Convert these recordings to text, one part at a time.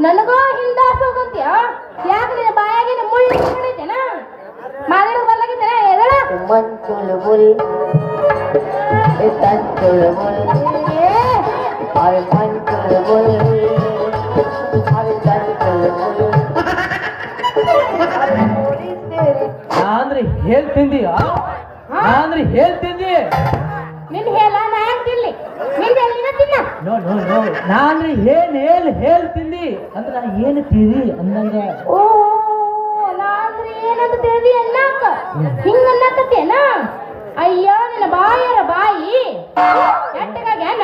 ನನಗೋ ಹಿಂದಾಸ ಹೋಗಂತೀಯ ಯಾಕೆ ಬಾಯಾಗಿನ ಮುಳ್ಳು ಹೊಡಿತೇನ ಮಾದಡ ಬರ್ಲಾಗಿದ್ದೇನ ಎದಳ ಮಂಚುಳುಬುಲ್ ತಂಚುಳುಬುಲ್ ಅವೆ ಮಂಚುಳುಬುಲ್ ಅವೆ ತಂಚುಳುಬುಲ್ ಅಂದ್ರೆ ಹೇಳ್ತಿಂದಿ ಅಂದ್ರೆ ಹೇಳ್ತಿಂದಿ ನಿನ್ ಹೇಳ ನಾ ಯಾಕೆ ತಿನ್ಲಿ ನಿಂದ ಎಲ್ಲಿನ ತಿನ್ನ ನೋ ನೋ ನೋ ನಾನ್ರಿ ಹೇಳ್ತಿಂದಿ ಅಂದ್ರೆ ನಾನು ಏನು ತಿಳಿ ಅಂದಂಗ ಓ ನಾನ್ರಿ ಏನಂತ ತಿಳಿದಿ ಅನ್ನಕ ಹಿಂಗ ಅನ್ನಕತ್ತೇನ ಅಯ್ಯೋ ನಿನ್ನ ಬಾಯರ ಬಾಯಿ ಎಂಟಗಾಗ್ಯಾನ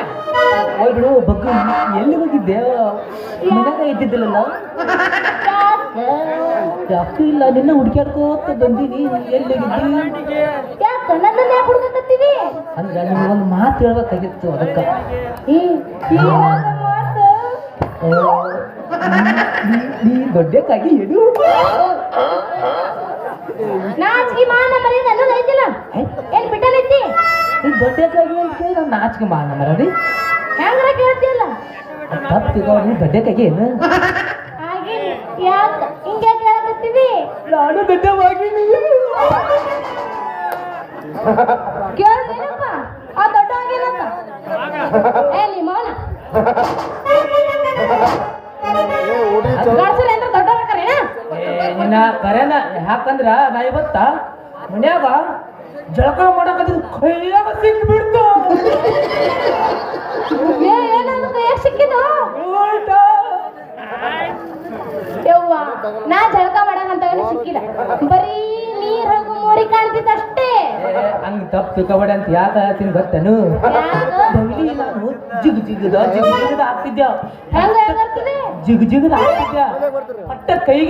ಹೋಯ್ ಬಿಡು ಬಗ್ಗು ಎಲ್ಲಿ ಹೋಗಿದ್ದೆ ಮನ್ಯಾಗ ಇದ್ದಿದ್ದಿಲ್ಲಲ್ಲ ಯಾಕೂ ಇಲ್ಲ ನಿನ್ನ ಹುಡುಕ್ಯಾಡ್ಕೋತ ಬಂದೀನಿ ಎಲ್ಲಿ ಹೋಗಿದ್ದಿ ಯಾಕ ನನ್ನ ಯಾಕೆ ಹುಡುಕತ್ತೀವಿ ಅಂದ್ರೆ ನಿಮ್ಗೊಂದು ಮಾತು ಹೇಳ್ಬೇಕಾಗಿತ್ತು ಅದಕ್ಕ ನೀ ದೊಡ್ಡಕ್ಕಾಗಿ ಎಡು ನಾಚಿಕೆ ಮಾನ ಮರ್ಯಾದೆ ಅನ್ನೋದು ಐತಿಲ್ಲ ಏನ್ ಬಿಟ್ಟನೈತಿ ನೀ ದೊಡ್ಡಕ್ಕಾಗಿ ಅಂತ ಕೇಳಿ ನಾನು ನಾಚಿಕೆ ಮಾನ ಮರದಿ ಹೆಂಗ್ರ ಕೇಳ್ತಿಯಲ್ಲ ತಪ್ಪಿದ ನೀ ದೊಡ್ಡಕ್ಕಾಗಿ ಏನು ಹಾಗೆ ಯಾಕ ಹಿಂಗೆ ಕೇಳಕತ್ತೀವಿ ನಾನು ದೊಡ್ಡವಾಗಿ ಕೇಳ್ತೇನಪ್ಪ ಆ ದೊಡ್ಡ ಆಗಿಲ್ಲಂತ ಏ ನೀ ಮೌನ ಗಡ್ಸರಿ ಅಂದ್ರೆ ದೊಡ್ಡವ್ರ ಕರೇನ ನಿನ್ನ ಕರೆನ ಯಾಕಂದ್ರ ನಾ ಇವತ್ತ ಮನ್ಯಾಗ ಜಳಕ ಮಾಡಕತ್ತಿದ್ ಕೈಯಾಗ ಸಿಕ್ಕಿ ಬಿಡ್ತು ಏನಂತ ಯಾಕೆ ಸಿಕ್ಕಿದು ಯವ್ವ ನಾ ಜಳಕ ಮಾಡಕಂತವೇನು ಸಿಕ್ಕಿಲ್ಲ ಬರೀ ನೀರ್ ಹೋಗು ಮೋರಿ ಕಾಣ್ತಿತ್ತು ಅಷ್ಟೇ ಹಂಗ ತಪ್ಪು ತಿಳ್ಕೊಬೇಡ ಅಂತ ಯಾಕ ಹೇಳ್ತೀನಿ ಗೊತ್ತೇನು ಡೈಲಿ ನಾನು ಜಿಗದ ಆಗ್ತಿದ್ಯ ಹೆಂಗ ಹೆಂಗರ್ತದೆ ಜಿಗದ ಆಗ್ತಿದ್ಯ ಪಟ್ಟ ಕೈಗೆ